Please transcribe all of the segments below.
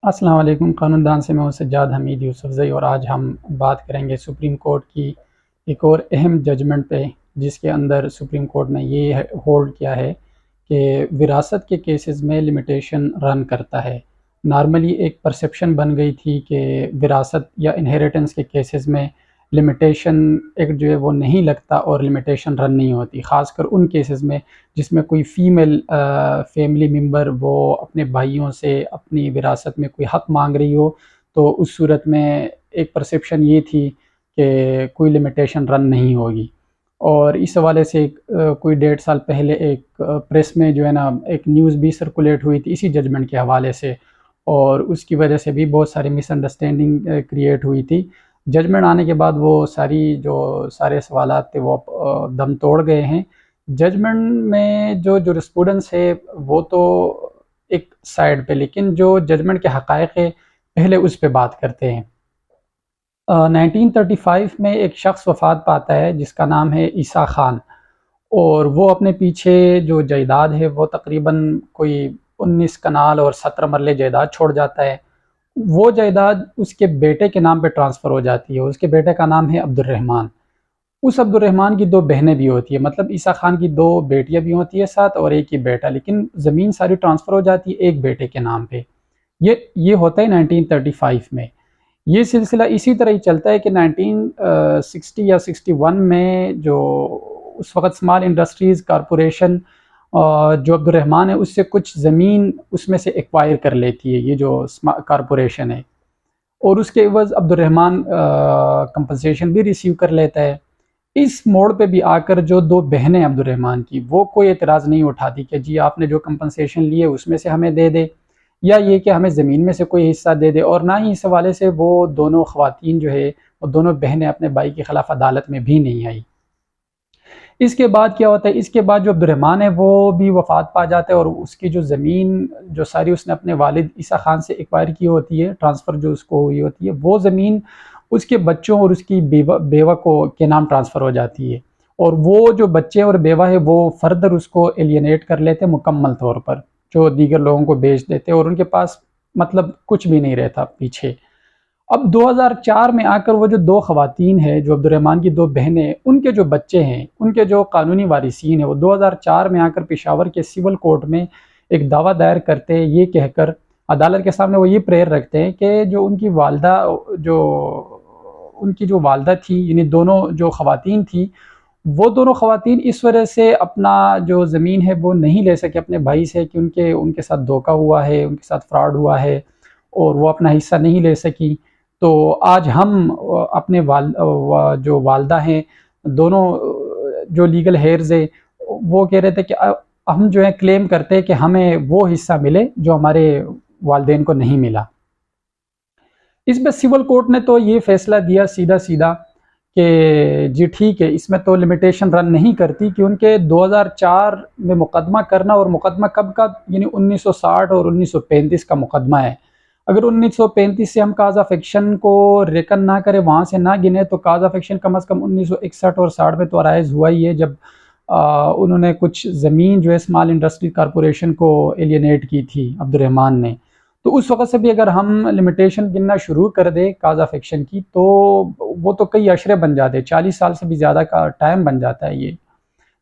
السلام علیکم، قانون دان سے میں ہوں سجاد حمید یوسفزئی، اور آج ہم بات کریں گے سپریم کورٹ کی ایک اور اہم ججمنٹ پہ، جس کے اندر سپریم کورٹ نے یہ ہولڈ کیا ہے کہ وراثت کے کیسز میں لمیٹیشن رن کرتا ہے۔ نارملی ایک پرسیپشن بن گئی تھی کہ وراثت یا انہیریٹنس کے کیسز میں لمیٹیشن ایک جو ہے وہ نہیں لگتا اور لمیٹیشن رن نہیں ہوتی، خاص کر ان کیسز میں جس میں کوئی فیمیل فیملی ممبر وہ اپنے بھائیوں سے اپنی وراثت میں کوئی حق مانگ رہی ہو، تو اس صورت میں ایک پرسیپشن یہ تھی کہ کوئی لمیٹیشن رن نہیں ہوگی۔ اور اس حوالے سے کوئی 1.5 سال پہلے ایک پریس میں جو ہے نا ایک نیوز بھی سرکولیٹ ہوئی تھی اسی ججمنٹ کے حوالے سے، اور اس کی وجہ سے بھی بہت ساری مس انڈرسٹینڈنگ کریٹ ہوئی تھی۔ ججمنٹ آنے کے بعد وہ سارے سوالات تھے وہ دم توڑ گئے ہیں۔ ججمنٹ میں جو جورسپروڈنس ہے وہ تو ایک سائڈ پہ، لیکن جو ججمنٹ کے حقائق ہے پہلے اس پہ بات کرتے ہیں۔ 1935 میں ایک شخص وفات پاتا ہے جس کا نام ہے عیسیٰ خان، اور وہ اپنے پیچھے جو جائیداد ہے وہ تقریباً کوئی 19 کنال اور 17 مرلے جائیداد چھوڑ جاتا ہے۔ وہ جائیداد اس کے بیٹے کے نام پہ ٹرانسفر ہو جاتی ہے، اس کے بیٹے کا نام ہے عبد الرحمن۔ اس عبد الرحمن کی 2 بہنیں بھی ہوتی ہیں، مطلب عیسیٰ خان کی 2 بیٹیاں بھی ہوتی ہیں ساتھ اور ایک ہی بیٹا، لیکن زمین ساری ٹرانسفر ہو جاتی ہے ایک بیٹے کے نام پہ۔ یہ ہوتا ہے 1935 میں۔ یہ سلسلہ اسی طرح ہی چلتا ہے کہ 1960 یا 61 میں جو اس وقت اسمال انڈسٹریز کارپوریشن جو عبد الرحمن ہے اس سے کچھ زمین اس میں سے ایکوائر کر لیتی ہے، یہ جو کارپوریشن ہے، اور اس کے عوض عبد الرحمن کمپنسیشن بھی ریسیو کر لیتا ہے۔ اس موڑ پہ بھی آ کر جو 2 بہنیں عبد الرحمن کی، وہ کوئی اعتراض نہیں اٹھاتی کہ جی آپ نے جو کمپنسیشن لیے اس میں سے ہمیں دے دے، یا یہ کہ ہمیں زمین میں سے کوئی حصہ دے دے، اور نہ ہی اس حوالے سے وہ دونوں خواتین جو ہے وہ دونوں بہنیں اپنے بھائی کے خلاف عدالت میں بھی نہیں آئی۔ اس کے بعد کیا ہوتا ہے، اس کے بعد جو عبد الرحمن ہے وہ بھی وفات پا جاتا ہے، اور اس کی جو زمین جو ساری اس نے اپنے والد عیسیٰ خان سے ایکوائر کی ہوتی ہے، ٹرانسفر جو اس کو ہوئی ہوتی ہے، وہ زمین اس کے بچوں اور اس کی بیوہ کے نام ٹرانسفر ہو جاتی ہے، اور وہ جو بچے اور بیوہ ہے وہ فردر اس کو ایلینیٹ کر لیتے مکمل طور پر، جو دیگر لوگوں کو بیچ دیتے، اور ان کے پاس مطلب کچھ بھی نہیں رہتا پیچھے۔ اب 2004 میں آ کر وہ جو 2 خواتین ہیں، جو عبد الرحمن کی 2 بہنیں، ان کے جو بچے ہیں، ان کے جو قانونی وارثین ہیں، وہ 2004 میں آ کر پشاور کے سول کورٹ میں ایک دعویٰ دائر کرتے ہیں، یہ کہہ کر عدالت کے سامنے وہ یہ پریئر رکھتے ہیں کہ جو ان کی والدہ تھی، یعنی دونوں جو خواتین تھی، وہ دونوں خواتین اس وجہ سے اپنا جو زمین ہے وہ نہیں لے سکے اپنے بھائی سے کہ ان کے ساتھ دھوکہ ہوا ہے، ان کے ساتھ فراڈ ہوا ہے، اور وہ اپنا حصہ نہیں لے سکی۔ تو آج ہم اپنے جو والدہ ہیں، دونوں جو لیگل ہیئرز ہیں، وہ کہہ رہے تھے کہ ہم جو ہے کلیم کرتے ہیں کہ ہمیں وہ حصہ ملے جو ہمارے والدین کو نہیں ملا۔ اس میں سول کورٹ نے تو یہ فیصلہ دیا سیدھا کہ جی ٹھیک ہے، اس میں تو لمیٹیشن رن نہیں کرتی، کیونکہ 2004 میں مقدمہ کرنا، اور مقدمہ کب کا، یعنی 1960 اور 1935 کا مقدمہ ہے۔ اگر 1935 سے ہم کاز آف ایکشن کو ریکن نہ کرے، وہاں سے نہ گنے، تو کاز آف ایکشن کم از کم 1961 اور 60 میں تو ارائز ہوا ہی ہے، جب انہوں نے کچھ زمین جو ہے اسمال انڈسٹری کارپوریشن کو ایلینیٹ کی تھی عبد الرحمن نے۔ تو اس وقت سے بھی اگر ہم لمیٹیشن گننا شروع کر دیں کاز آف ایکشن کی، تو وہ تو کئی اشرے بن جاتے، 40 سال سے بھی زیادہ کا ٹائم بن جاتا ہے یہ۔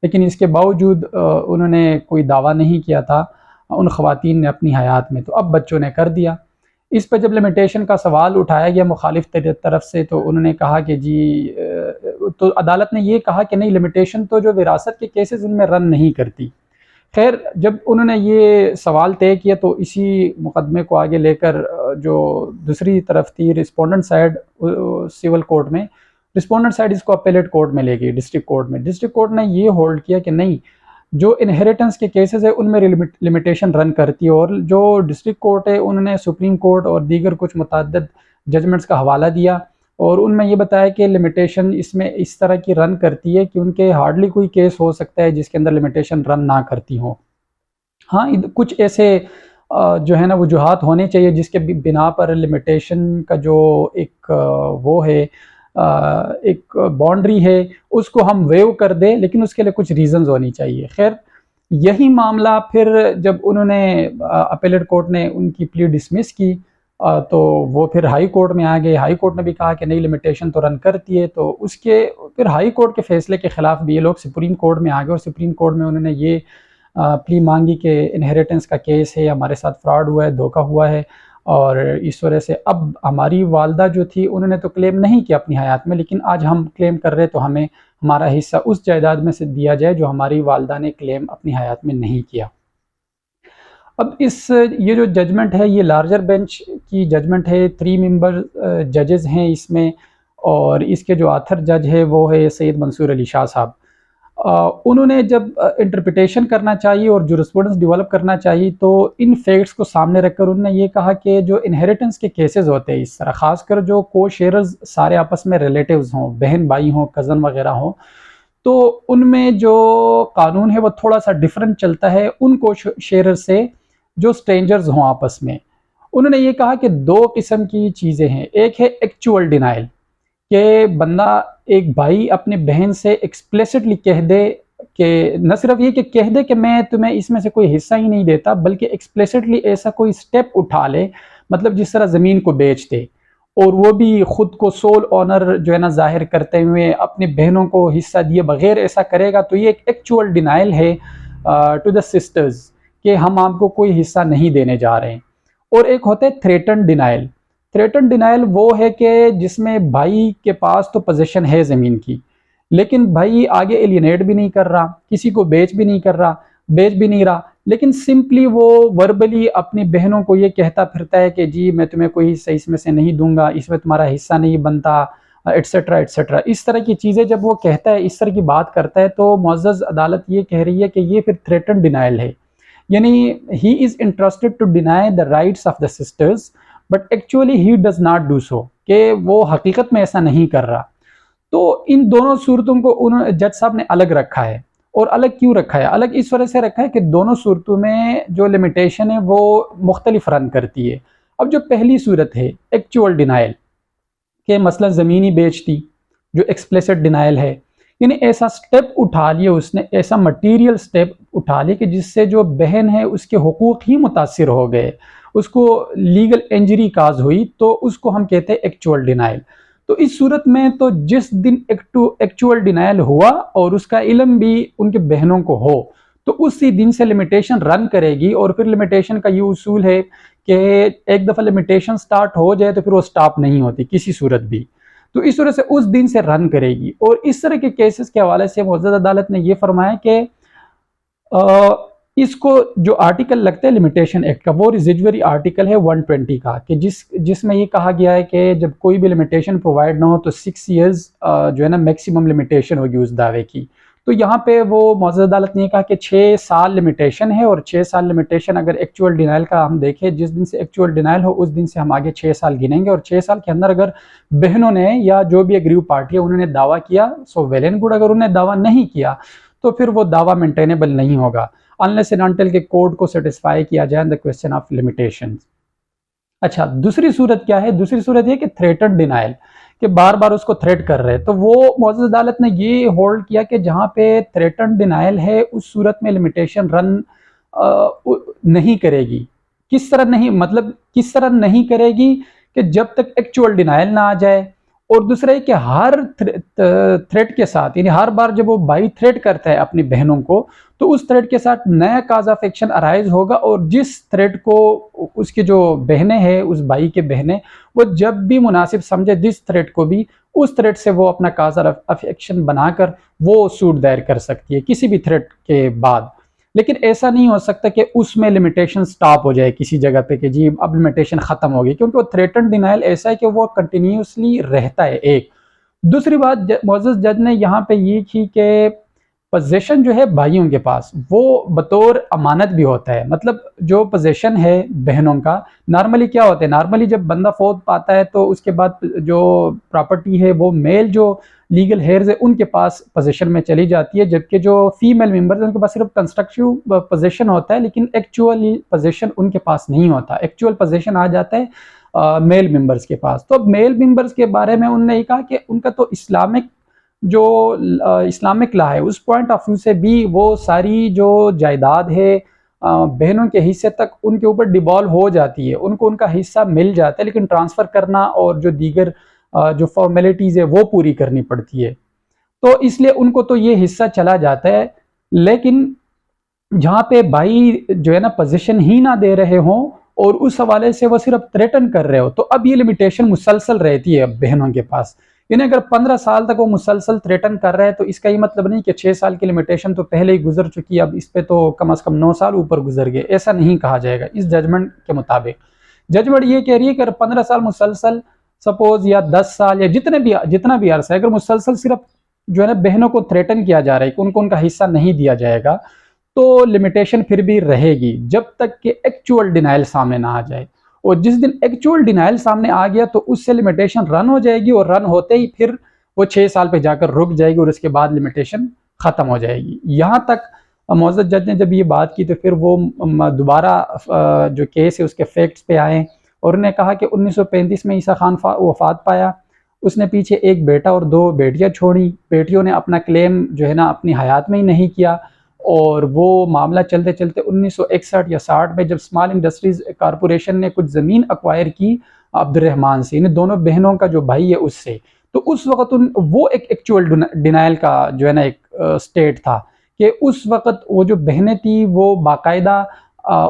لیکن اس کے باوجود انہوں نے کوئی دعویٰ نہیں کیا تھا ان خواتین نے اپنی حیات میں، تو اب بچوں نے کر دیا۔ اس پہ جب لمیٹیشن کا سوال اٹھایا گیا مخالف طرف سے، تو انہوں نے کہا کہ جی تو عدالت نے یہ کہا کہ نہیں، لمیٹیشن تو جو وراثت کے کیسز ان میں رن نہیں کرتی۔ خیر، جب انہوں نے یہ سوال طے کیا تو اسی مقدمے کو آگے لے کر جو دوسری طرف تھی رسپونڈنٹ سائیڈ سول کورٹ میں، رسپونڈنٹ سائیڈ اس کو اپیلیٹ کورٹ میں لے گئی، ڈسٹرکٹ کورٹ میں۔ ڈسٹرکٹ کورٹ نے یہ ہولڈ کیا کہ نہیں، جو انہیریٹنس کے کیسز ہے ان میں لمیٹیشن رن کرتی ہے، اور جو ڈسٹرکٹ کورٹ ہے انہوں نے سپریم کورٹ اور دیگر کچھ متعدد ججمنٹس کا حوالہ دیا، اور ان میں یہ بتایا کہ لمیٹیشن اس میں اس طرح کی رن کرتی ہے کیونکہ ہارڈلی کوئی کیس ہو سکتا ہے جس کے اندر لمیٹیشن رن نہ کرتی ہوں۔ ہاں، کچھ ایسے جو ہے نا وجوہات ہونے چاہیے جس کے بنا پر لمیٹیشن کا جو ایک وہ ہے، ایک باؤنڈری ہے، اس کو ہم ویو کر دیں، لیکن اس کے لیے کچھ ریزنز ہونی چاہیے۔ خیر، یہی معاملہ پھر جب انہوں نے اپیلیٹ کورٹ نے ان کی پلی ڈسمس کی، تو وہ پھر ہائی کورٹ میں آ گئے. ہائی کورٹ نے بھی کہا کہ نہیں لمیٹیشن تو رن کرتی ہے. تو اس کے پھر ہائی کورٹ کے فیصلے کے خلاف بھی یہ لوگ سپریم کورٹ میں آ گئے, اور سپریم کورٹ میں انہوں نے یہ پلی مانگی کہ انہیریٹنس کا کیس ہے, ہمارے ساتھ فراڈ ہوا ہے, دھوکہ ہوا ہے, اور اس وجہ سے اب ہماری والدہ جو تھی انہوں نے تو کلیم نہیں کیا اپنی حیات میں, لیکن آج ہم کلیم کر رہے تو ہمیں ہمارا حصہ اس جائیداد میں سے دیا جائے جو ہماری والدہ نے کلیم اپنی حیات میں نہیں کیا. اب یہ جو ججمنٹ ہے یہ لارجر بینچ کی ججمنٹ ہے, 3 ممبر ججز ہیں اس میں, اور اس کے جو آتھر جج ہے وہ ہے سید منصور علی شاہ صاحب. انہوں نے جب انٹرپریٹیشن کرنا چاہیے اور جورسپروڈنس ڈیولپ کرنا چاہیے تو ان فیکٹس کو سامنے رکھ کر انہوں نے یہ کہا کہ جو انہیریٹنس کے کیسز ہوتے ہیں اس طرح, خاص کر جو کو شیئرز سارے آپس میں ریلیٹیوز ہوں, بہن بھائی ہوں, کزن وغیرہ ہوں, تو ان میں جو قانون ہے وہ تھوڑا سا ڈیفرنٹ چلتا ہے ان کو شیئر سے جو سٹرینجرز ہوں آپس میں. انہوں نے یہ کہا کہ 2 قسم کی چیزیں ہیں. ایک ہے ایکچول ڈینائل, کہ بندہ ایک بھائی اپنے بہن سے ایکسپلیسٹلی کہہ دے کہ نہ صرف یہ کہ کہہ دے کہ میں تمہیں اس میں سے کوئی حصہ ہی نہیں دیتا, بلکہ ایکسپلیسٹلی ایسا کوئی سٹیپ اٹھا لے, مطلب جس طرح زمین کو بیچ دے, اور وہ بھی خود کو سول آنر جو ہے نا ظاہر کرتے ہوئے اپنے بہنوں کو حصہ دیے بغیر ایسا کرے گا, تو یہ ایک ایکچول ڈینائل ہے ٹو دا سسٹرز کہ ہم آپ کو کوئی حصہ نہیں دینے جا رہے ہیں. اور ایک ہوتا ہے تھریٹن ڈینائل. تھریٹن ڈینائل وہ ہے کہ جس میں بھائی کے پاس تو پوزیشن ہے زمین کی, لیکن بھائی آگے ایلینیٹ بھی نہیں کر رہا, کسی کو بیچ بھی نہیں رہا, لیکن سمپلی وہ وربلی اپنی بہنوں کو یہ کہتا پھرتا ہے کہ جی میں تمہیں کوئی حصہ اس میں سے نہیں دوں گا, اس میں تمہارا حصہ نہیں بنتا, ایٹسٹرا ایٹسٹرا. اس طرح کی چیزیں جب وہ کہتا ہے, اس طرح کی بات کرتا ہے, تو معزز عدالت یہ کہہ رہی ہے کہ یہ پھر تھریٹن ڈینائل ہے. یعنی he is interested to deny the rights of the sisters but actually he does not do so, کہ وہ حقیقت میں ایسا نہیں کر رہا. تو ان دونوں صورتوں کو جج صاحب نے الگ رکھا ہے. اور الگ کیوں رکھا ہے؟ الگ اس وجہ سے رکھا ہے کہ دونوں صورتوں میں جو لمیٹیشن ہے وہ مختلف رن کرتی ہے. اب جو پہلی صورت ہے ایکچول ڈینائل, کہ مثلا زمین ہی بیچتی, جو ایکسپلیسٹ ڈینائل ہے, یعنی ایسا سٹیپ اٹھا لیے اس نے, ایسا مٹیریل سٹیپ اٹھا لیے کہ جس سے جو بہن ہے اس کے حقوق ہی متاثر ہو گئے, اس کو لیگل انجری کاز ہوئی, تو اس کو ہم کہتے ہیں ایکچول ڈینائل. تو اس صورت میں تو جس دن ایکچول ڈینائل ہوا اور اس کا علم بھی ان کے بہنوں کو ہو, تو اسی دن سے لمیٹیشن رن کرے گی. اور پھر لمیٹیشن کا یہ اصول ہے کہ ایک دفعہ لمیٹیشن سٹارٹ ہو جائے تو پھر وہ سٹاپ نہیں ہوتی کسی صورت بھی, تو اس طرح سے اس دن سے رن کرے گی. اور اس طرح کے کیسز کے حوالے سے معزز عدالت نے یہ فرمایا کہ اس کو جو آرٹیکل لگتا ہے لمیٹیشن ایکٹ کا, وہ ریزیجوری آرٹیکل ہے 120 کا, کہ جس میں یہ کہا گیا ہے کہ جب کوئی بھی لمیٹیشن پرووائڈ نہ ہو تو 6 ایئرز جو ہے نا میکسیمم لمیٹیشن ہوگی اس دعوے کی. تو یہاں پہ وہ معزز عدالت نے کہا کہ 6 سال لمیٹیشن ہے, اور 6 سال لمیٹیشن اگر ایکچول ڈینائل کا ہم دیکھیں, جس دن سے ایکچول ڈینائل ہو اس دن سے ہم آگے 6 سال گنیں گے, اور 6 سال کے اندر اگر بہنوں نے یا جو بھی اگریو پارٹی ہے انہوں نے دعویٰ کیا سو ویل اینڈ گڈ, اگر انہوں نے دعویٰ نہیں کیا تو پھر وہ دعویٰ مینٹینیبل نہیں ہوگا unless and until کہ کورٹ کو سیٹسفائی کیا جائے the question of limitations. اچھا, دوسری صورت کیا ہے؟ دوسری صورت یہ کہ تھریٹن ڈینائل, کہ بار بار اس کو تھریٹ کر رہے. تو وہ معزز عدالت نے یہ ہولڈ کیا کہ جہاں پہ تھریٹن ڈینائل ہے اس صورت میں لمیٹیشن رن نہیں کرے گی. کس طرح نہیں, مطلب کس طرح نہیں کرے گی کہ جب تک ایکچول ڈینائل نہ آ جائے. اور دوسرا ہے کہ ہر تھریٹ کے ساتھ, یعنی ہر بار جب وہ بھائی تھریٹ کرتا ہے اپنی بہنوں کو, تو اس تھریٹ کے ساتھ نیا کاز آف ایکشن ارائز ہوگا, اور جس تھریٹ کو اس کی جو بہنیں ہیں, اس بھائی کے بہنیں, وہ جب بھی مناسب سمجھے جس تھریٹ کو بھی, اس تھریٹ سے وہ اپنا کاز آف ایکشن بنا کر وہ سوٹ دائر کر سکتی ہے کسی بھی تھریٹ کے بعد. لیکن ایسا نہیں ہو سکتا کہ اس میں لمیٹیشن سٹاپ ہو جائے کسی جگہ پہ کہ جی اب لمیٹیشن ختم ہوگی, کیونکہ وہ تھریٹن ڈینائل ایسا ہے کہ وہ کنٹینیوسلی رہتا ہے. ایک دوسری بات معزز جج نے یہاں پہ یہ کی کہ پوزیشن جو ہے بھائیوں کے پاس وہ بطور امانت بھی ہوتا ہے. مطلب جو پوزیشن ہے بہنوں کا, نارملی کیا ہوتا ہے, نارملی جب بندہ فوت پاتا ہے تو اس کے بعد جو پراپرٹی ہے وہ میل جو لیگل ہیئرز ہے ان کے پاس پوزیشن میں چلی جاتی ہے, جبکہ جو فیمیل ممبرز ہیں ان کے پاس صرف کنسٹرکٹیو پوزیشن ہوتا ہے, لیکن ایکچولی پوزیشن ان کے پاس نہیں ہوتا. ایکچوئل پوزیشن آ جاتا ہے میل ممبرز کے پاس. تو اب میل ممبرز کے بارے میں انہوں نے یہ کہا کہ ان کا تو اسلامک لا ہے, اس پوائنٹ آف ویو سے بھی وہ ساری جو جائیداد ہے بہنوں کے حصے تک ان کے اوپر ڈیوالو ہو جاتی ہے، ان کو ان کا حصہ مل جاتا ہے، لیکن ٹرانسفر کرنا اور جو دیگر جو فارمیلٹیز ہے وہ پوری کرنی پڑتی ہے، تو اس لیے ان کو تو یہ حصہ چلا جاتا ہے۔ لیکن جہاں پہ بھائی جو ہے نا پوزیشن ہی نہ دے رہے ہوں اور اس حوالے سے وہ صرف تھریٹن کر رہے ہو، تو اب یہ لمیٹیشن مسلسل رہتی ہے بہنوں کے پاس، یعنی اگر 15 سال تک وہ مسلسل تھریٹن کر رہے ہیں تو اس کا یہ مطلب نہیں کہ 6 سال کی لمیٹیشن تو پہلے ہی گزر چکی ہے، اب اس پہ تو کم از کم 9 سال اوپر گزر گئے، ایسا نہیں کہا جائے گا اس ججمنٹ کے مطابق۔ ججمنٹ یہ کہہ رہی ہے کہ اگر 15 سال مسلسل سپوز یا 10 سال یا جتنا بھی عرصہ ہے، اگر مسلسل صرف جو ہے نا بہنوں کو تھریٹن کیا جا رہا ہے کہ ان کو ان کا حصہ نہیں دیا جائے گا، تو لمیٹیشن پھر بھی رہے گی جب تک کہ ایکچوئل ڈینائل سامنے نہ آ جائے، اور جس دن ایکچوئل ڈینائل سامنے آ گیا تو اس سے لمیٹیشن رن ہو جائے گی، اور رن ہوتے ہی پھر وہ 6 سال پہ جا کر رک جائے گی اور اس کے بعد لمیٹیشن ختم ہو جائے گی۔ یہاں تک معزز جج نے جب یہ بات کی تو پھر وہ دوبارہ جو کیس ہے اس کے فیکٹس پہ آئے اور انہوں نے کہا کہ 1935 میں عیسیٰ خان وفات پایا، اس نے پیچھے ایک بیٹا اور 2 بیٹیاں چھوڑی، بیٹیوں نے اپنا کلیم جو ہے نا اپنی حیات میں ہی نہیں کیا، اور وہ معاملہ چلتے چلتے 1961 یا 60 میں جب اسمال انڈسٹریز کارپوریشن نے کچھ زمین ایکوائر کی عبد الرحمان سے، ان دونوں بہنوں کا جو بھائی ہے اس سے، تو اس وقت وہ ایک ایکچوئل ڈینائل کا جو ہے نا ایک سٹیٹ تھا کہ اس وقت وہ جو بہنیں تھی وہ باقاعدہ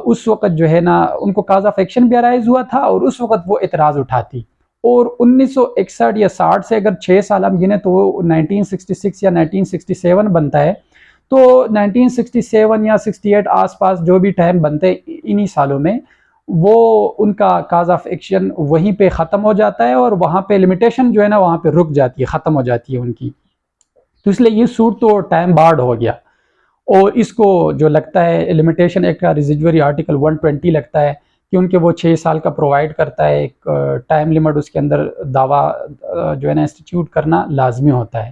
اس وقت جو ہے نا ان کو کاز آف ایکشن بھی ارائز ہوا تھا اور اس وقت وہ اعتراض اٹھاتی، اور 1961 یا 60 سے اگر 6 سال ہم گنے تو وہ 1966 یا 1967 بنتا ہے، تو 1967 یا 68 آس پاس جو بھی ٹائم بنتے انہی سالوں میں وہ ان کا کاز آف ایکشن وہیں پہ ختم ہو جاتا ہے، اور وہاں پہ لمیٹیشن جو ہے نا وہاں پہ رک جاتی ہے، ختم ہو جاتی ہے ان کی، تو اس لیے یہ سوٹ تو ٹائم بارڈ ہو گیا۔ اور اس کو جو لگتا ہے لمیٹیشن ایکٹ کا ریزیجوری آرٹیکل 120 لگتا ہے کہ ان کے وہ 6 سال کا پرووائڈ کرتا ہے ایک ٹائم لیمٹ، اس کے اندر دعویٰ جو ہے نا انسٹیٹیوٹ کرنا لازمی ہوتا ہے،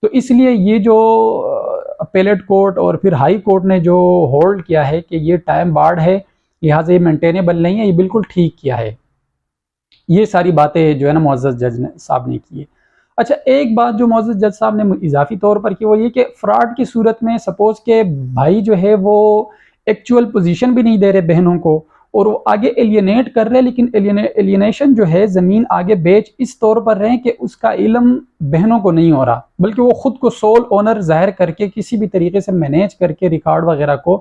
تو اس لیے یہ جو اپیلیٹ کورٹ اور پھر ہائی کورٹ نے جو ہولڈ کیا ہے کہ یہ ٹائم بارڈ ہے لہٰذا یہ مینٹینیبل نہیں ہے، یہ بالکل ٹھیک کیا ہے۔ یہ ساری باتیں جو ہے نا معزز جج صاحب نے کی ہے۔ اچھا، ایک بات جو معزز جج صاحب نے اضافی طور پر کی وہ یہ کہ فراڈ کی صورت میں سپوز کہ بھائی جو ہے وہ ایکچوئل پوزیشن بھی نہیں دے رہے بہنوں کو اور وہ آگے ایلینیٹ کر رہے، لیکن ایلینیشن جو ہے زمین آگے بیچ اس طور پر رہے کہ اس کا علم بہنوں کو نہیں ہو رہا، بلکہ وہ خود کو سول اونر ظاہر کر کے کسی بھی طریقے سے مینیج کر کے ریکارڈ وغیرہ کو،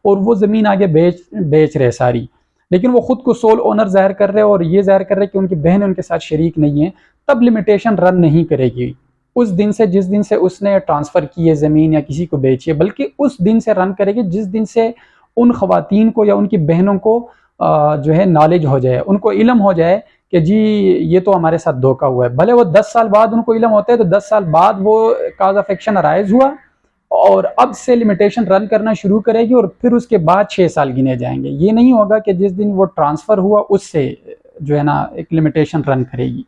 اور وہ زمین آگے بیچ رہے ساری، لیکن وہ خود کو سول اونر ظاہر کر رہے اور یہ ظاہر کر رہے کہ ان کی بہن ان کے ساتھ شریک نہیں ہیں، تب لمیٹیشن رن نہیں کرے گی اس دن سے جس دن سے اس نے ٹرانسفر کی ہے زمین یا کسی کو بیچی ہے، بلکہ اس دن سے رن کرے گی جس دن سے ان خواتین کو یا ان کی بہنوں کو جو ہے نالج ہو جائے، ان کو علم ہو جائے کہ جی یہ تو ہمارے ساتھ دھوکہ ہوا ہے، بھلے وہ 10 سال بعد ان کو علم ہوتا ہے تو 10 سال بعد وہ کاز آف ایکشن ارائز ہوا اور اب سے لمیٹیشن رن کرنا شروع کرے گی اور پھر اس کے بعد 6 سال گنے جائیں گے، یہ نہیں ہوگا کہ جس دن وہ ٹرانسفر ہوا اس سے جو ہے نا ایک لمیٹیشن رن کرے گی۔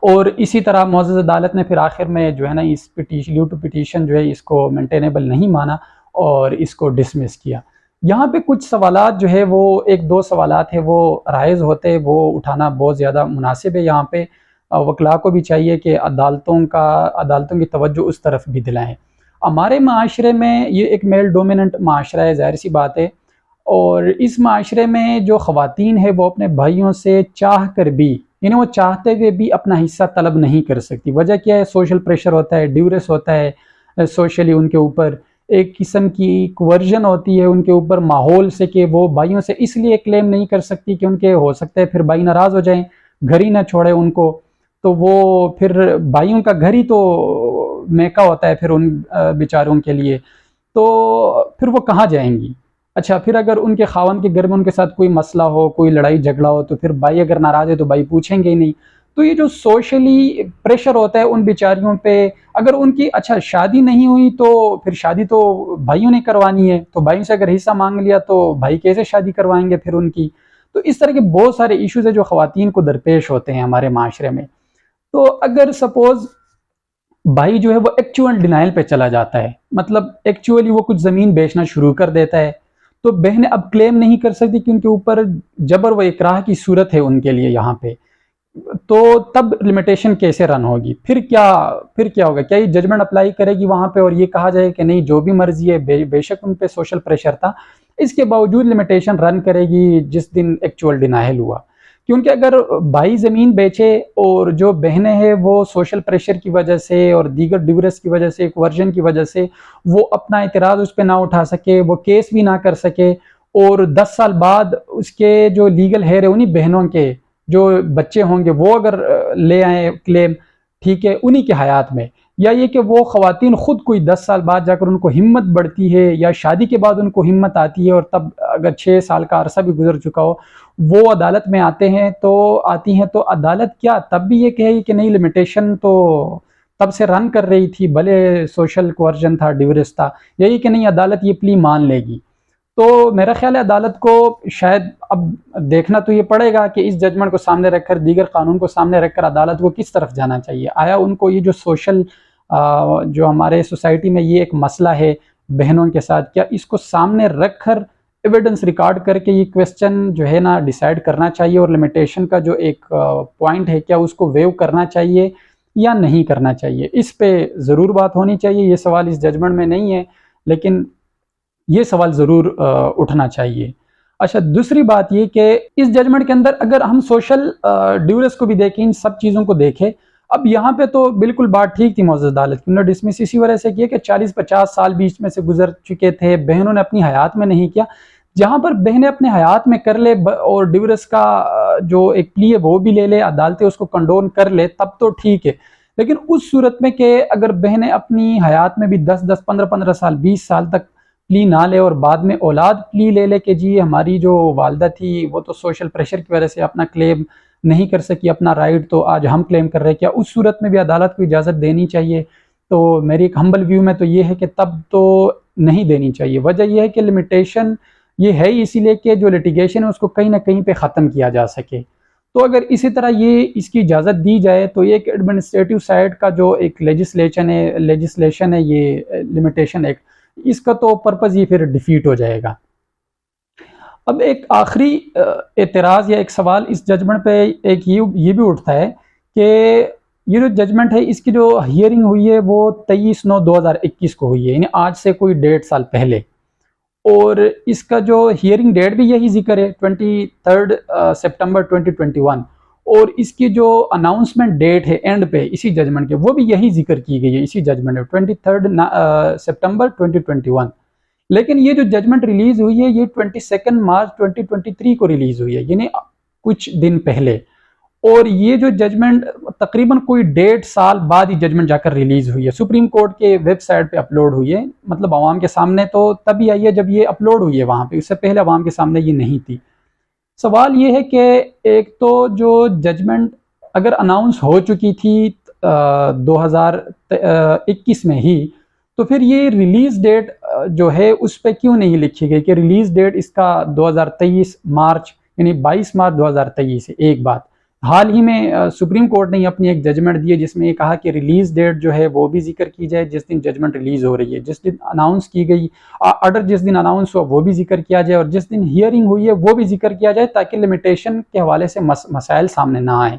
اور اسی طرح معزز عدالت نے پھر آخر میں جو ہے نا اس لیو ٹو پٹیشن جو ہے اس کو مینٹینیبل نہیں مانا اور اس کو ڈسمس کیا۔ یہاں پہ کچھ سوالات جو ہے وہ 1-2 سوالات ہیں وہ رائز ہوتے، وہ اٹھانا بہت زیادہ مناسب ہے، یہاں پہ وکلاء کو بھی چاہیے کہ عدالتوں کی توجہ اس طرف بھی دلائیں۔ ہمارے معاشرے میں یہ ایک میل ڈومیننٹ معاشرہ ہے، ظاہر سی بات ہے، اور اس معاشرے میں جو خواتین ہیں وہ اپنے بھائیوں سے چاہ کر بھی، یعنی وہ چاہتے ہوئے بھی اپنا حصہ طلب نہیں کر سکتی۔ وجہ کیا ہے؟ سوشل پریشر ہوتا ہے، ڈیورس ہوتا ہے، سوشلی ان کے اوپر ایک قسم کی کوورژن ہوتی ہے ان کے اوپر ماحول سے کہ وہ بھائیوں سے اس لیے کلیم نہیں کر سکتی کہ ان کے ہو سکتا ہے پھر بھائی ناراض ہو جائیں، گھر ہی نہ چھوڑے ان کو، تو وہ پھر بھائیوں کا گھر ہی تو میکا ہوتا ہے پھر ان بیچاروں کے لیے، تو پھر وہ کہاں جائیں گی؟ اچھا، پھر اگر ان کے خاوند کے گھر میں ان کے ساتھ کوئی مسئلہ ہو، کوئی لڑائی جھگڑا ہو تو پھر بھائی اگر ناراض ہے تو بھائی پوچھیں گے ہی نہیں، تو یہ جو سوشلی پریشر ہوتا ہے ان بیچاریوں پہ، اگر ان کی اچھا شادی نہیں ہوئی تو پھر شادی تو بھائیوں نے کروانی ہے، تو بھائیوں سے اگر حصہ مانگ لیا تو بھائی کیسے شادی کروائیں گے پھر ان کی؟ تو اس طرح کے بہت سارے ایشوز ہیں جو خواتین کو درپیش ہوتے ہیں ہمارے معاشرے میں۔ تو اگر سپوز بھائی جو ہے وہ ایکچوئل ڈینائل پہ چلا جاتا ہے، مطلب ایکچوئلی وہ کچھ زمین بیچنا شروع کر دیتا ہے، تو بہنیں اب کلیم نہیں کر سکتی کہ ان کے اوپر جبر و اکراہ کی صورت ہے ان کے لیے یہاں پہ، تو تب لمیٹیشن کیسے رن ہوگی؟ پھر کیا ہوگا؟ کیا یہ ججمنٹ اپلائی کرے گی وہاں پہ اور یہ کہا جائے کہ نہیں جو بھی مرضی ہے، بے شک ان پہ سوشل پریشر تھا؟ اس کے باوجود لمیٹیشن رن کرے گی جس دن ایکچول ڈینائل ہوا، کیونکہ اگر بھائی زمین بیچے اور جو بہنیں ہیں وہ سوشل پریشر کی وجہ سے اور دیگر ڈیورس کی وجہ سے، ورژن کی وجہ سے وہ اپنا اعتراض اس پہ نہ اٹھا سکے، وہ کیس بھی نہ کر سکے، اور 10 سال بعد اس کے جو لیگل ہیئر ہے انہی بہنوں کے جو بچے ہوں گے وہ اگر لے آئیں کلیم، ٹھیک ہے، انہی کے حیات میں، یا یہ کہ وہ خواتین خود کوئی 10 سال بعد جا کر ان کو ہمت بڑھتی ہے یا شادی کے بعد ان کو ہمت آتی ہے، اور تب اگر 6 سال کا عرصہ بھی گزر چکا ہو وہ عدالت میں آتی ہیں تو عدالت کیا تب بھی یہ کہے گی کہ نہیں، لمیٹیشن تو تب سے رن کر رہی تھی، بھلے سوشل کوورژن تھا، ڈیورس تھا، یہی کہ نہیں، عدالت یہ پلی مان لے گی۔ تو میرا خیال ہے عدالت کو شاید اب دیکھنا تو یہ پڑے گا کہ اس ججمنٹ کو سامنے رکھ کر، دیگر قانون کو سامنے رکھ کر عدالت کو کس طرف جانا چاہیے۔ آیا ان کو یہ جو سوشل جو ہمارے سوسائٹی میں یہ ایک مسئلہ ہے بہنوں کے ساتھ، کیا اس کو سامنے رکھ کر ایویڈنس ریکارڈ کر کے یہ کویسچن جو ہے نا ڈیسائیڈ کرنا چاہیے، اور لمیٹیشن کا جو ایک پوائنٹ ہے کیا اس کو ویو کرنا چاہیے یا نہیں کرنا چاہیے، اس پہ ضرور بات ہونی چاہیے۔ یہ سوال اس ججمنٹ میں نہیں ہے لیکن یہ سوال ضرور اٹھنا چاہیے۔ اچھا، دوسری بات یہ کہ اس ججمنٹ کے اندر اگر ہم سوشل ڈیورس کو بھی دیکھیں، ان سب چیزوں کو دیکھیں، اب یہاں پہ تو بالکل بات ٹھیک تھی معزز عدالت کی، انہوں نے ڈسمس اسی وجہ سے کیا کہ 40-50 سال بیچ میں سے گزر چکے تھے، بہنوں نے اپنی حیات میں نہیں کیا۔ جہاں پر بہنیں اپنے حیات میں کر لے اور ڈیورس کا جو ایک پلی ہے وہ بھی لے لے، عدالتیں اس کو کنڈون کر لے، تب تو ٹھیک ہے، لیکن اس صورت میں کہ اگر بہنیں اپنی حیات میں بھی 10-10 15-15 سال 20 سال تک پلی نہ لے اور بعد میں اولاد پلی لے لے کہ جی ہماری جو والدہ تھی وہ تو سوشل پریشر کی وجہ سے اپنا کلیم نہیں کر سکی، اپنا رائٹ تو آج ہم کلیم کر رہے ہیں، کیا اس صورت میں بھی عدالت کو اجازت دینی چاہیے؟ تو میری ایک ہمبل ویو میں تو یہ ہے کہ تب تو نہیں دینی چاہیے۔ وجہ یہ ہے کہ لمیٹیشن یہ ہے اسی لیے کہ جو لٹیگیشن ہے اس کو کہیں نہ کہیں پہ ختم کیا جا سکے۔ تو اگر اسی طرح یہ اس کی اجازت دی جائے تو یہ ایک ایڈمنسٹریٹو سائڈ کا جو ایک لیجسلیشن ہے یہ لمیٹیشن ایکٹ، اس کا تو پرپز یہ پھر ڈیفیٹ ہو جائے گا۔ اب ایک آخری اعتراض یا ایک سوال اس ججمنٹ پہ ایک یہ بھی اٹھتا ہے کہ یہ جو ججمنٹ ہے اس کی جو ہیئرنگ ہوئی ہے وہ 23/9/2021 کو ہوئی ہے، یعنی آج سے کوئی 1.5 سال پہلے، اور اس کا جو ہیئرنگ ڈیٹ بھی یہی ذکر ہے 23 سپٹمبر 2021، اور اس کی جو اناؤنسمنٹ ڈیٹ ہے اینڈ پہ اسی ججمنٹ کے وہ بھی یہی ذکر کی گئی ہے اسی ججمنٹ میں 23 سپٹمبر 2021۔ لیکن یہ جو ججمنٹ ریلیز ہوئی ہے یہ 22 مارچ 2023 کو ریلیز ہوئی ہے، یعنی کچھ دن پہلے، اور یہ جو ججمنٹ تقریباً کوئی 1.5 سال بعد ہی ججمنٹ جا کر ریلیز ہوئی ہے، سپریم کورٹ کے ویب سائٹ پہ اپلوڈ ہوئی ہے، مطلب عوام کے سامنے تو تبھی آئی ہے جب یہ اپلوڈ ہوئی ہے وہاں پہ، اس سے پہلے عوام کے سامنے یہ نہیں تھی۔ سوال یہ ہے کہ ایک تو جو ججمنٹ اگر اناؤنس ہو چکی تھی 2021 میں ہی، تو پھر یہ ریلیز ڈیٹ جو ہے اس پہ کیوں نہیں لکھی گئی کہ ریلیز ڈیٹ اس کا 2023 مارچ یعنی 22 مارچ 2023 ہے۔ ایک بات حال ہی میں سپریم کورٹ نے اپنی ایک ججمنٹ دی ہے جس میں یہ کہا کہ ریلیز ڈیٹ جو ہے وہ بھی ذکر کی جائے جس دن ججمنٹ ریلیز ہو رہی ہے، جس دن اناؤنس کی گئی آرڈر جس دن اناؤنس ہوا وہ بھی ذکر کیا جائے، اور جس دن ہیئرنگ ہوئی ہے وہ بھی ذکر کیا جائے، تاکہ لمیٹیشن کے حوالے سے مسائل سامنے نہ آئیں۔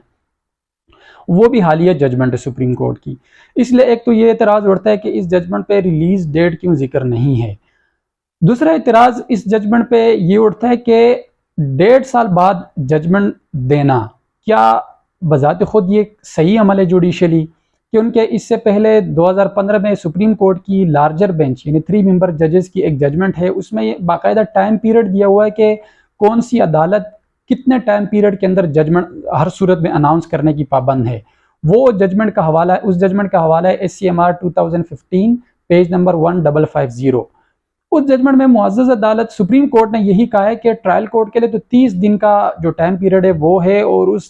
وہ بھی حالیہ ججمنٹ ہے سپریم کورٹ کی، اس لیے ایک تو یہ اعتراض اٹھتا ہے کہ اس ججمنٹ پہ ریلیز ڈیٹ کیوں ذکر نہیں ہے۔ دوسرا اعتراض اس ججمنٹ پہ یہ اٹھتا ہے کہ 1.5 سال بعد ججمنٹ دینا کیا بذات خود یہ صحیح عمل ہے جوڈیشلی؟ کیونکہ اس سے پہلے 2015 میں سپریم کورٹ کی لارجر بینچ یعنی 3 ممبر ججز کی ایک ججمنٹ ہے، اس میں باقاعدہ ٹائم پیریڈ دیا ہوا ہے کہ کون سی عدالت کتنے ٹائم پیریڈ کے اندر ججمنٹ ہر صورت میں اناؤنس کرنے کی پابند ہے۔ وہ ججمنٹ کا حوالہ ہے، اس ججمنٹ کا حوالہ ہے SCMR 2015 پیج نمبر 1550۔ اس ججمنٹ میں معزز عدالت سپریم کورٹ نے یہی کہا ہے کہ ٹرائل کورٹ کے لیے تو 30 دن کا جو ٹائم پیریڈ ہے وہ ہے، اور اس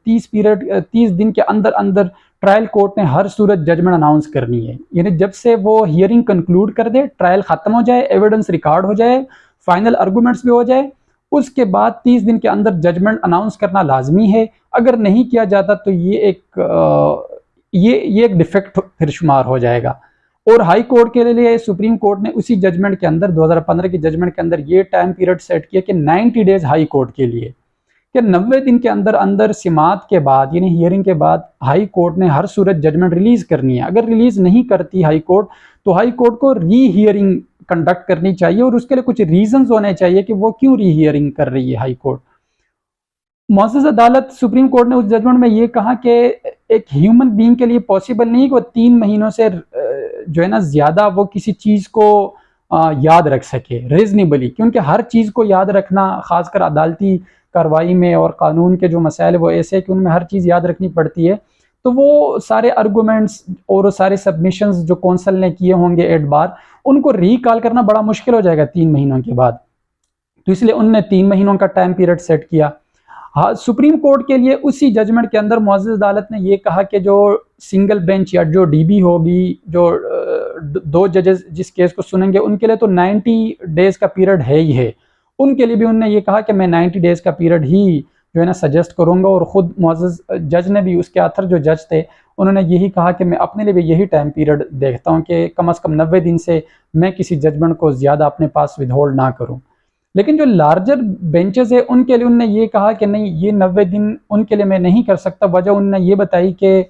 30 دن کے اندر ٹرائل کورٹ نے ہر صورت ججمنٹ اناؤنس کرنی ہے، یعنی جب سے وہ ہیئرنگ کنکلوڈ کر دے، ٹرائل ختم ہو جائے، ایویڈنس ریکارڈ ہو جائے، فائنل آرگومنٹس بھی ہو جائے، اس کے بعد 30 دن کے اندر ججمنٹ اناؤنس کرنا لازمی ہے۔ اگر نہیں کیا جاتا تو یہ ایک ڈیفیکٹ پھر شمار ہو جائے گا۔ اور ہائی کورٹ کے لیے سپریم کورٹ نے اسی ججمنٹ کے اندر 2015 کی ججمنٹ کے اندر یہ ٹائم پیریڈ سیٹ کیا کہ 90 ڈیز ہائی کورٹ کے لیے، کہ 90 دن کے اندر سماعت کے بعد یعنی ہیئرنگ کے بعد ہائی کورٹ نے ہر صورت ججمنٹ ریلیز کرنی ہے۔ اگر ریلیز نہیں کرتی ہائی کورٹ تو ہائی کورٹ کو ری ہیئرنگ کنڈکٹ کرنی چاہیے اور اس کے لیے کچھ ریزنز ہونے چاہیے کہ وہ کیوں ری ہیئرنگ کر رہی ہے ہائی کورٹ۔ معزز عدالت سپریم کورٹ نے اس ججمنٹ میں یہ کہا کہ ایک ہیومن بینگ کے لیے پاسبل نہیں کہ وہ 3 مہینوں سے جو ہے نا زیادہ وہ کسی چیز کو یاد رکھ سکے ریزنیبلی، کیونکہ ہر چیز کو یاد رکھنا خاص کر عدالتی کارروائی میں اور قانون کے جو مسائل وہ ایسے کہ ان میں ہر چیز یاد رکھنی پڑتی ہے، تو وہ سارے آرگومنٹس اور وہ سارے سبمیشنز جو کونسل نے کیے ہوں گے ایٹ بار، ان کو ریکال کرنا بڑا مشکل ہو جائے گا 3 مہینوں کے بعد، تو اس لیے ان نے 3 مہینوں کا ٹائم پیریڈ سیٹ کیا۔ ہاں، سپریم کورٹ کے لیے اسی ججمنٹ کے اندر معزز عدالت نے یہ کہا کہ جو سنگل بینچ یا جو ڈی بی ہوگی، جو 2 ججز جس کیس کو سنیں گے، ان کے لیے تو 90 ڈیز کا پیریڈ ہے ہی ہے، ان کے لیے بھی انہوں نے یہ کہا کہ میں 90 ڈیز کا پیریڈ ہی جو ہے نا سجیسٹ کروں گا، اور خود معزز جج نے بھی، اس کے آتھر جو جج تھے انہوں نے یہی کہا کہ میں اپنے لیے بھی یہی ٹائم پیریڈ دیکھتا ہوں کہ کم از کم 90 دن سے میں کسی ججمنٹ کو زیادہ اپنے پاس ود ہولڈ نہ کروں۔ لیکن جو لارجر بینچز ہے ان کے لیے انہوں نے یہ کہا کہ نہیں، یہ 90 دن ان کے لیے میں نہیں کر سکتا۔ وجہ انہوں نے یہ بتائی کہ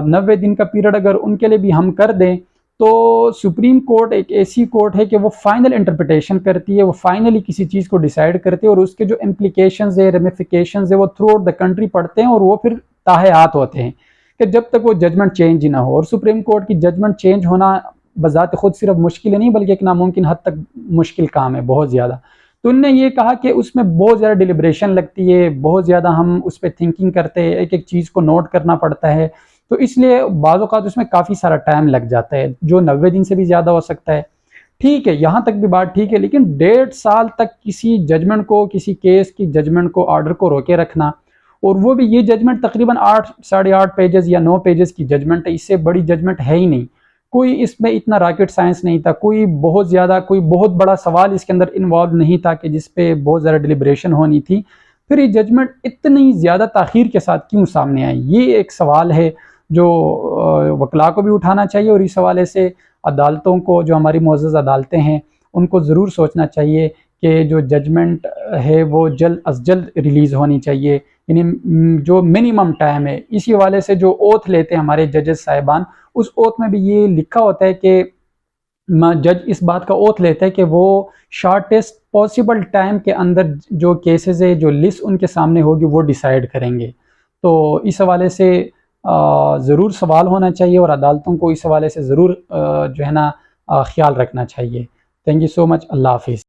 90 دن کا پیریڈ اگر ان کے لیے بھی ہم کر دیں تو سپریم کورٹ ایک ایسی کورٹ ہے کہ وہ فائنل انٹرپریٹیشن کرتی ہے، وہ فائنلی کسی چیز کو ڈیسائیڈ کرتی ہے، اور اس کے جو امپلیکیشنز ہے، ریمیفیکیشنز ہے، وہ تھرو آؤٹ دا کنٹری پڑھتے ہیں، اور وہ پھر تاحیات ہوتے ہیں کہ جب تک وہ ججمنٹ چینج ہی نہ ہو۔ اور سپریم کورٹ کی ججمنٹ چینج ہونا بذات خود صرف مشکل ہی نہیں بلکہ ایک ناممکن حد تک مشکل کام ہے، بہت زیادہ۔ تو انہوں نے یہ کہا کہ اس میں بہت زیادہ ڈیلیبریشن لگتی ہے، بہت زیادہ ہم اس پہ تھنکنگ کرتے ہیں، ایک ایک چیز کو نوٹ کرنا پڑتا ہے، تو اس لیے بعض اوقات اس میں کافی سارا ٹائم لگ جاتا ہے، جو 90 دن سے بھی زیادہ ہو سکتا ہے۔ ٹھیک ہے، یہاں تک بھی بات ٹھیک ہے، لیکن 1.5 سال تک کسی ججمنٹ کو، کسی کیس کی ججمنٹ کو، آرڈر کو روکے رکھنا، اور وہ بھی یہ ججمنٹ تقریباً 8 ساڑھے 8 پیجز یا 9 پیجز کی ججمنٹ ہے، اس سے بڑی ججمنٹ ہے ہی نہیں، کوئی اس میں اتنا راکٹ سائنس نہیں تھا، کوئی بہت بڑا سوال اس کے اندر انوالو نہیں تھا کہ جس پہ بہت زیادہ ڈیلیبریشن ہونی تھی، پھر یہ ججمنٹ اتنی زیادہ تاخیر کے ساتھ کیوں سامنے آئی؟ یہ ایک سوال ہے جو وکلاء کو بھی اٹھانا چاہیے، اور اس حوالے سے عدالتوں کو، جو ہماری معزز عدالتیں ہیں، ان کو ضرور سوچنا چاہیے کہ جو ججمنٹ ہے وہ جلد از جلد ریلیز ہونی چاہیے، یعنی جو منیمم ٹائم ہے۔ اسی حوالے سے جو اوتھ لیتے ہیں ہمارے ججز صاحبان، اس اوتھ میں بھی یہ لکھا ہوتا ہے کہ جج اس بات کا اوتھ لیتا ہے کہ وہ شارٹیسٹ پاسبل ٹائم کے اندر جو کیسز ہے، جو لسٹ ان کے سامنے ہوگی، وہ ڈیسائیڈ کریں گے۔ تو اس حوالے سے ضرور سوال ہونا چاہیے، اور عدالتوں کو اس حوالے سے ضرور جو ہے نا خیال رکھنا چاہیے۔ تھینک یو سو مچ، اللہ حافظ۔